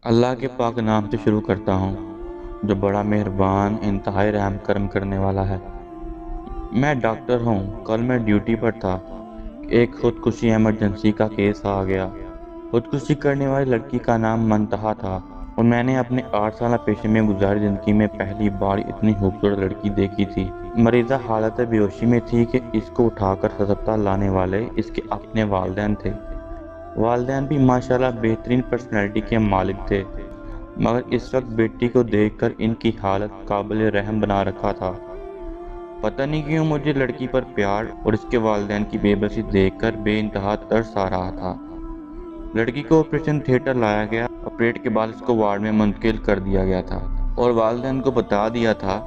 اللہ کے پاک نام سے شروع کرتا ہوں جو بڑا مہربان انتہائی رحم کرم کرنے والا ہے۔ میں ڈاکٹر ہوں۔ کل میں ڈیوٹی پر تھا کہ ایک خودکشی ایمرجنسی کا کیس آ گیا۔ خودکشی کرنے والی لڑکی کا نام منتہا تھا اور میں نے اپنے 8 سالہ پیشے میں گزاری زندگی میں پہلی بار اتنی خوبصورت لڑکی دیکھی تھی۔ مریضہ حالت بے ہوشی میں تھی کہ اس کو اٹھا کر ہسپتال لانے والے اس کے اپنے والدین تھے۔ والدین بھی ماشاءاللہ بہترین پرسنالٹی کے مالک تھے، مگر اس وقت بیٹی کو دیکھ کر ان کی حالت قابل رحم بنا رکھا تھا۔ پتہ نہیں کیوں مجھے لڑکی پر پیار اور اس کے والدین کی بے بسی دیکھ کر بے انتہا ترس آ رہا تھا۔ لڑکی کو آپریشن تھیٹر لایا گیا۔ آپریٹ کے بعد اس کو وارڈ میں منتقل کر دیا گیا تھا اور والدین کو بتا دیا تھا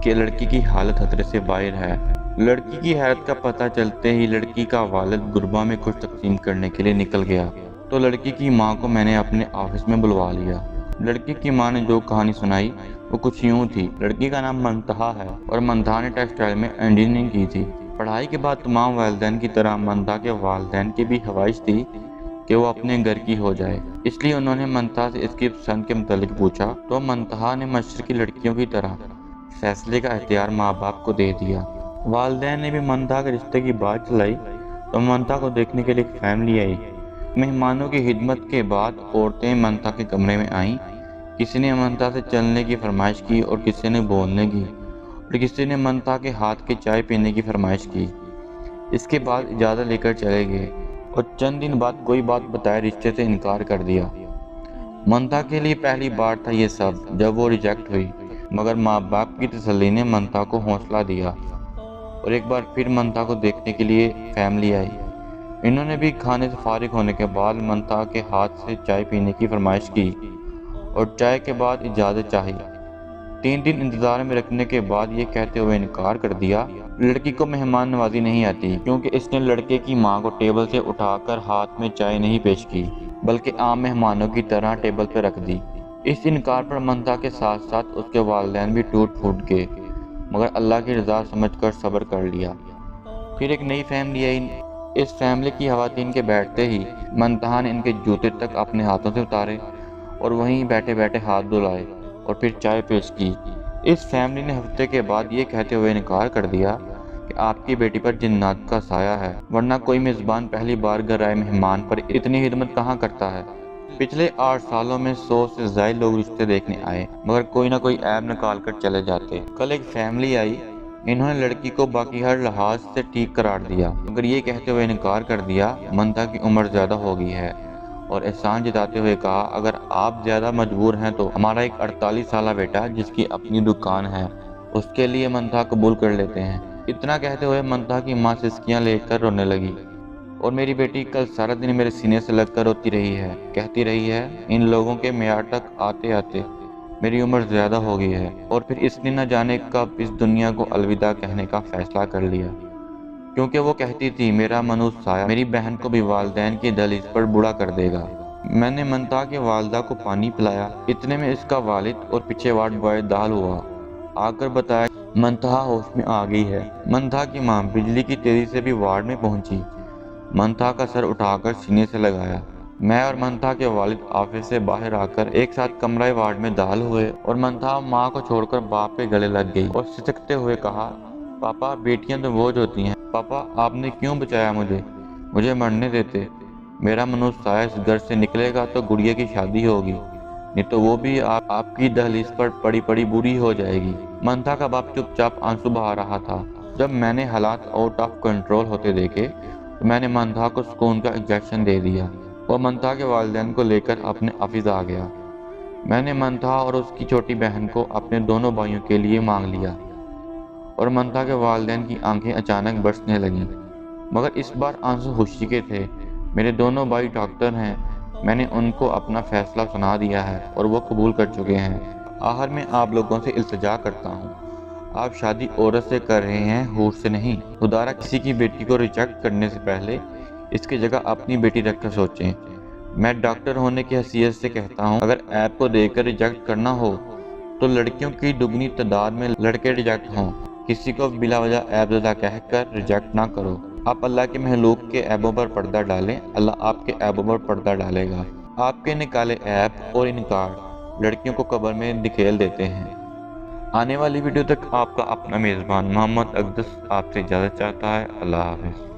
کہ لڑکی کی حالت خطرے سے باہر ہے۔ لڑکی کی حالت کا پتہ چلتے ہی لڑکی کا والد غربا میں کچھ تقسیم کرنے کے لیے نکل گیا تو لڑکی کی ماں کو میں نے اپنے آفس میں بلوا لیا۔ لڑکی کی ماں نے جو کہانی سنائی وہ کچھ یوں تھی۔ لڑکی کا نام منتہا ہے اور منتہا نے ٹیکسٹائل میں انجینئرنگ کی تھی۔ پڑھائی کے بعد تمام والدین کی طرح منتہا کے والدین کی بھی خواہش تھی کہ وہ اپنے گھر کی ہو جائے، اس لیے انہوں نے منتہا سے اس کی پسند کے متعلق پوچھا تو منتہا نے مشرقی لڑکیوں کی طرح فیصلے کا اختیار ماں باپ کو دے دیا۔ والدین نے بھی منتہا کے رشتے کی بات چلائی تو منتہا کو دیکھنے کے لیے ایک فیملی آئی۔ مہمانوں کی خدمت کے بعد عورتیں منتہا کے کمرے میں آئیں۔ کسی نے منتہا سے چلنے کی فرمائش کی اور کسی نے بولنے کی اور کسی نے منتہا کے ہاتھ کی چائے پینے کی فرمائش کی۔ اس کے بعد اجازت لے کر چلے گئے اور چند دن بعد کوئی بات بتائے رشتے سے انکار کر دیا۔ منتہا کے لیے پہلی بار تھا یہ سب جب وہ ریجیکٹ ہوئی، مگر ماں باپ کی تسلی نے منتہا کو حوصلہ دیا اور ایک بار پھر منتہا کو دیکھنے کے لیے فیملی آئی۔ انہوں نے بھی کھانے سے فارغ ہونے کے بعد منتہا کے ہاتھ سے چائے پینے کی فرمائش کی اور چائے کے بعد اجازت چاہی۔ 3 دن انتظار میں رکھنے کے بعد یہ کہتے ہوئے انکار کر دیا لڑکی کو مہمان نوازی نہیں آتی، کیونکہ اس نے لڑکے کی ماں کو ٹیبل سے اٹھا کر ہاتھ میں چائے نہیں پیش کی بلکہ عام مہمانوں کی طرح ٹیبل پہ رکھ دی۔ اس انکار پر منتہا کے ساتھ ساتھ اس کے والدین بھی ٹوٹ پھوٹ گئے، مگر اللہ کی رضا سمجھ کر صبر کر لیا۔ پھر ایک نئی فیملی آئی۔ اس فیملی کی خواتین کے بیٹھتے ہی منتہا نے ان کے جوتے تک اپنے ہاتھوں سے اتارے اور وہیں بیٹھے بیٹھے ہاتھ دھلائے اور پھر چائے پیش کی۔ اس فیملی نے ہفتے کے بعد یہ کہتے ہوئے انکار کر دیا کہ آپ کی بیٹی پر جنات کا سایہ ہے، ورنہ کوئی میزبان پہلی بار گھر آئے مہمان پر اتنی خدمت کہاں کرتا ہے۔ پچھلے 8 سالوں میں 100 سے زائد لوگ رشتے دیکھنے آئے، مگر کوئی نہ کوئی عیب نکال کر چلے جاتے۔ کل ایک فیملی آئی۔ انہوں نے لڑکی کو باقی ہر لحاظ سے ٹھیک قرار دیا، مگر یہ کہتے ہوئے انکار کر دیا منتہا کی عمر زیادہ ہو گئی ہے، اور احسان جتاتے ہوئے کہا اگر آپ زیادہ مجبور ہیں تو ہمارا ایک 48 سالہ بیٹا جس کی اپنی دکان ہے اس کے لیے منتہا قبول کر لیتے ہیں۔ اتنا کہتے ہوئے منتہا کی ماں سسکیاں لے کر رونے لگی اور میری بیٹی کل سارا دن میرے سینے سے لگ کر روتی رہی ہے، کہتی رہی ہے ان لوگوں کے معیار تک آتے آتے میری عمر زیادہ ہو گئی ہے، اور پھر اس نے نہ جانے کب اس دنیا کو الوداع کہنے کا فیصلہ کر لیا، کیونکہ وہ کہتی تھی میرا منوس سایہ میری بہن کو بھی والدین کی دہلیز پر بوڑھا کر دے گا۔ میں نے منتہا کے والدہ کو پانی پلایا، اتنے میں اس کا والد اور پیچھے وارڈ بوائے داخل ہوا، آ کر بتایا منتہا ہوش میں آ گئی ہے۔ منتہا کی ماں بجلی کی تیزی سے بھی وارڈ میں پہنچی، منتہا کا سر اٹھا کر سینے سے لگایا۔ میں اور منتہا کے والد آفس سے باہر آ کر ایک ساتھ کمرہ وارڈ میں داخل ہوئے اور منتہا ماں کو چھوڑ کر باپ کے گلے لگ گئی اور سسکتے ہوئے کہا پاپا بیٹیاں تو بوجھ ہوتی ہیں، پاپا آپ نے کیوں بچایا مجھے مرنے دیتے، میرا منوس سایہ اس گھر سے نکلے گا تو گڑیا کی شادی ہوگی، نہیں تو وہ بھی آپ کی دہلیز پر پڑی پڑی بوڑھی ہو جائے گی۔ منتہا کا باپ چپ چاپ آنسو بہا رہا تھا۔ جب میں نے حالات آؤٹ آف کنٹرول ہوتے دیکھے تو میں نے منتہا کو سکون کا انجیکشن دے دیا اور منتہا کے والدین کو لے کر اپنے آفس آ گیا۔ میں نے منتہا اور اس کی چھوٹی بہن کو اپنے دونوں بھائیوں کے لیے مانگ لیا اور منتہا کے والدین کی آنکھیں اچانک برسنے لگیں، مگر اس بار آنسو خوشی کے تھے۔ میرے دونوں بھائی ڈاکٹر ہیں، میں نے ان کو اپنا فیصلہ سنا دیا ہے اور وہ قبول کر چکے ہیں۔ آخر میں آپ لوگوں سے التجا کرتا ہوں، آپ شادی عورت سے کر رہے ہیں، حور سے نہیں۔ خدارا کسی کی بیٹی کو ریجیکٹ کرنے سے پہلے اس کی جگہ اپنی بیٹی رکھ کر سوچیں۔ میں ڈاکٹر ہونے کی حیثیت سے کہتا ہوں اگر ایپ کو دیکھ کر ریجیکٹ کرنا ہو تو لڑکیوں کی دگنی تعداد میں لڑکے ریجیکٹ ہوں۔ کسی کو بلا وجہ عیب زدہ کہہ کر ریجیکٹ نہ کرو۔ آپ اللہ کے محلوق کے عیبوں پر پردہ ڈالیں، اللہ آپ کے عیبوں پر پردہ ڈالے گا۔ آپ کے نکالے ایپ اور انکار لڑکیوں کو قبر میں دھکیل دیتے ہیں۔ آنے والی ویڈیو تک آپ کا اپنا میزبان محمد اقدس آپ سے اجازت چاہتا ہے۔ اللہ حافظ۔